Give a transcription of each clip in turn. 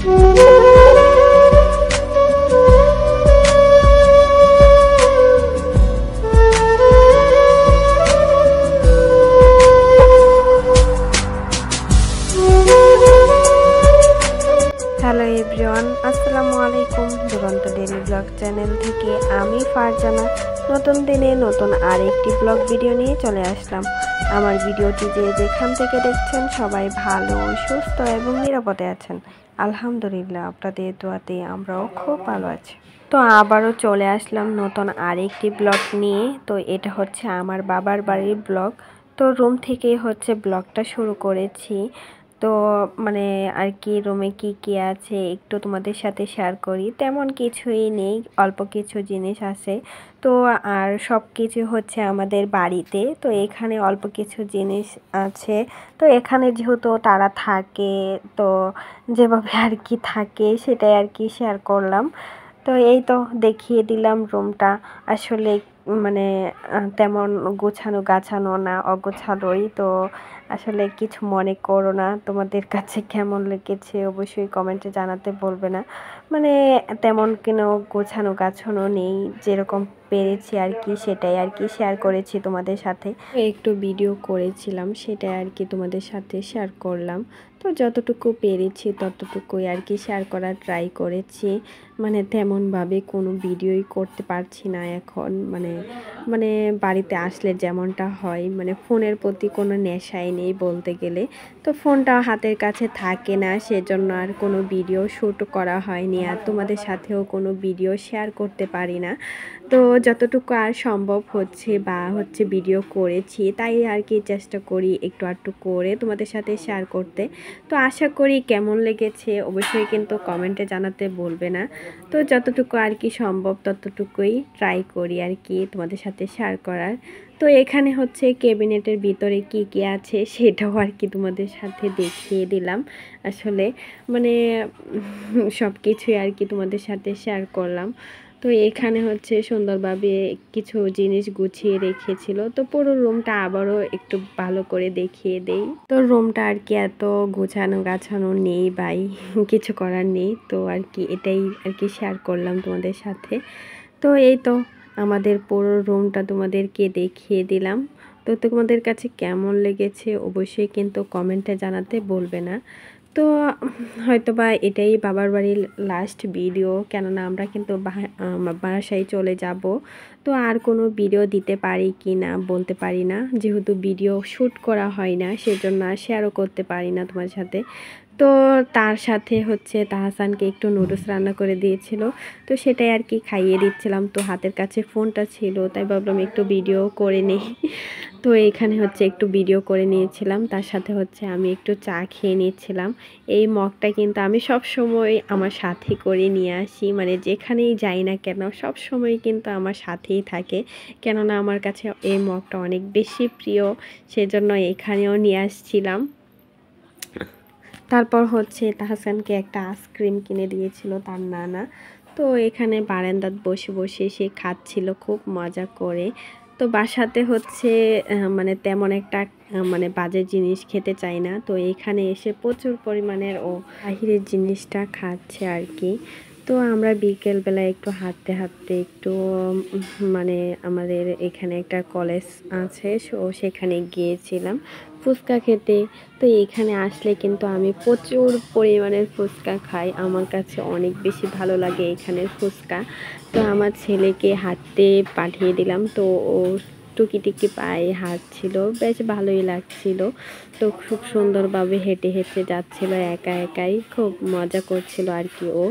Hello everyone, আসসালামু আলাইকুম। দুরন্ত ডেইলি ব্লগ চ্যানেল থেকে আমি ফারজানা নতুন দিনে নতুন আরেকটি ব্লগ ভিডিও নিয়ে চলে আসলাম। আমার ভিডিওটি যেখান থেকে দেখছেন সবাই ভালো, সুস্থ এবং নিরাপদে আছেন। আলহামদুলিল্লাহ, আপনাদের দোয়াতে আমরাও খুব ভালো আছি। তো আবারও চলে আসলাম নতুন আরেকটি ব্লগ নিয়ে। তো এটা হচ্ছে আমার বাবার বাড়ির ব্লগ। তো রুম থেকেই হচ্ছে ব্লগটা শুরু করেছি। তো মানে আর কি রুমে কি আছে একটু তোমাদের সাথে শেয়ার করি। তেমন কিছুই নেই, অল্প কিছু জিনিস আছে। তো আর সব কিছু হচ্ছে আমাদের বাড়িতে। তো এখানে অল্প কিছু জিনিস আছে। তো এখানে যেহেতু তারা থাকে, তো যেভাবে আর কি থাকে সেটাই আর কি শেয়ার করলাম। তো এই তো দেখিয়ে দিলাম রুমটা। আসলে মানে তেমন গোছানো গাছানো না, অগোছালোই। তো আসলে কিছু মনে করো না, তোমাদের কাছে কেমন লেগেছে অবশ্যই কমেন্টে জানাতে বলবে না। মানে তেমন কোনো গোছানো গাছানো নেই, যেরকম পেরেছি আর কি সেটাই আর কি শেয়ার করেছি তোমাদের সাথে। একটু ভিডিও করেছিলাম, সেটাই আর কি তোমাদের সাথে শেয়ার করলাম। তো যতটুকু পেরেছি ততটুকুই আর কি শেয়ার করার ট্রাই করেছি। মানে তেমনভাবে কোনো ভিডিওই করতে পারছি না এখন। মানে মানে বাড়িতে আসলে যেমনটা হয়, মানে ফোনের প্রতি কোনো নেশাই নেই বলতে গেলে। তো ফোনটা হাতের কাছে থাকে না, সেজন্য আর কোনো ভিডিও শ্যুট করা হয়নি, আর তোমাদের সাথেও কোনো ভিডিও শেয়ার করতে পারি না। তো যতটুকু আর সম্ভব হচ্ছে ভিডিও করেছি, তাই আর কি চেষ্টা করি একটু আধটু করে তোমাদের সাথে শেয়ার করতে। তো আশা করি কেমন লেগেছে অবশ্যই কিন্তু কমেন্টে জানাতে বলবে না। তো যতটুকু আর কি সম্ভব ততটুকুই ট্রাই করি আর কি তোমাদের সাথে শেয়ার করার। তো এখানে হচ্ছে ক্যাবিনেটের ভিতরে কি আছে সেটাও আর কি তোমাদের সাথে দেখিয়ে দিলাম। আসলে মানে সব কিছুই আর কি তোমাদের সাথে শেয়ার করলাম। তো এখানে হচ্ছে সুন্দরভাবে কিছু জিনিস গুছিয়ে রেখেছিল। তো পুরো রুমটা আবারও একটু ভালো করে দেখিয়ে দেই। তো রুমটা আর কি এত গোছানো গাছানো নেই ভাই, কিছু করার নেই। তো আর কি এটাই আর কি শেয়ার করলাম তোমাদের সাথে। তো এই তো আমাদের পুরো রুমটা তোমাদেরকে দেখিয়ে দিলাম। তো তোমাদের কাছে কেমন লেগেছে অবশ্যই কিন্তু কমেন্টে জানাতে বলবে না। তো হয়তোবা এটাই বাবার বাড়ির লাস্ট ভিডিও, কেননা আমরা কিন্তু বাসায় চলে যাব। তো আর কোনো ভিডিও দিতে পারি কি না বলতে পারি না, যেহেতু ভিডিও শ্যুট করা হয় না সেজন্য শেয়ারও করতে পারি না তোমার সাথে। তো তার সাথে হচ্ছে তাহসানকে একটু নুডলস রান্না করে দিয়েছিল, তো সেটাই আর কি খাইয়ে দিচ্ছিলাম। তো হাতের কাছে ফোনটা ছিল, তাই ভাবলাম একটু ভিডিও করে নেই। তো এখানে হচ্ছে একটু ভিডিও করে নিয়েছিলাম, তার সাথে হচ্ছে আমি একটু চা খেয়ে নিচ্ছিলাম। এই মগটা কিন্তু আমি সব সময় আমার সাথে করে নিয়ে আসি, মানে যেখানেই যাই না কেন সব সময় কিন্তু আমার সাথেই থাকে, কেননা আমার কাছে এই মগটা অনেক বেশি প্রিয়, সেজন্য এখানেও নিয়ে আসছিলাম। তারপর হচ্ছে তাহসানকে একটা আইসক্রিম কিনে দিয়েছিল তার নানা। তো এখানে বারান্দাত বসে বসে সে খাচ্ছিল খুব মজা করে। তো বাসাতে হচ্ছে মানে তেমন একটা মানে বাজে জিনিস খেতে চাই না, তো এখানে এসে প্রচুর পরিমাণের ও বাহিরের জিনিসটা খাচ্ছে আর কি। তো আমরা বিকেলবেলা একটু হাঁটতে হাঁটতে একটু মানে আমাদের এখানে একটা কলেজ আছে, সেখানে গিয়েছিলাম ফুচকা খেতে। তো এখানে আসলে কিন্তু আমি প্রচুর পরিমাণের ফুচকা খাই, আমার কাছে অনেক বেশি ভালো লাগে এখানের ফুচকা। তো আমার ছেলেকে হাঁটতে পাঠিয়ে দিলাম, তো ও টুকি পায়ে হাঁটছিল, বেশ ভালোই লাগছিল। তো খুব সুন্দরভাবে হেঁটে হেঁটে যাচ্ছিল, একা একাই খুব মজা করছিল আর কি ও।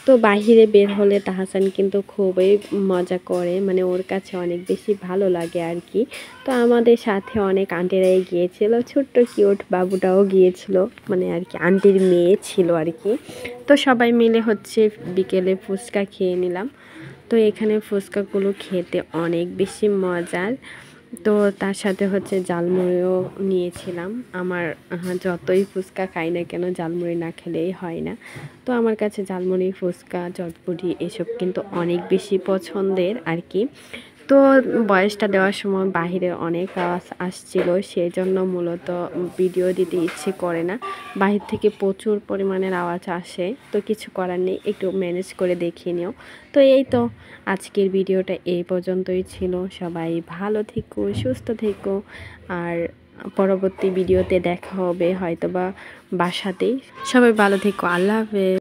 তো বাহিরে বের হলে তাহসান কিন্তু খুবই মজা করে, মানে ওর কাছে অনেক বেশি ভালো লাগে আর কি। তো আমাদের সাথে অনেক আন্টিরাই গিয়েছিল, ছোট্ট কিউট বাবুটাও গিয়েছিল, মানে আর কি আন্টির মেয়ে ছিল আর কি। তো সবাই মিলে হচ্ছে বিকেলে ফুচকা খেয়ে নিলাম। তো এখানে ফুচকাগুলো খেতে অনেক বেশি মজার। তো তার সাথে হচ্ছে ঝালমুড়িও নিয়েছিলাম। আমার যতই ফুচকা খাই না কেন ঝালমুড়ি না খেলেই হয় না। তো আমার কাছে ঝালমুড়ি, ফুচকা, চটপটি এসব কিন্তু অনেক বেশি পছন্দের আর কি। তো বয়সটা দেওয়ার সময় বাহিরে অনেক আওয়াজ আসছিল, সেই জন্য মূলত ভিডিও দিতে ইচ্ছে করে না। বাহির থেকে প্রচুর পরিমাণের আওয়াজ আসে, তো কিছু করার নেই, একটু ম্যানেজ করে দেখিয়ে নিও। তো এই তো আজকের ভিডিওটা এই পর্যন্তই ছিল। সবাই ভালো থেকো, সুস্থ থেকো, আর পরবর্তী ভিডিওতে দেখা হবে হয়তোবা বাসাতেই। সবাই ভালো থেকো, আল্লাহ হাফেজ।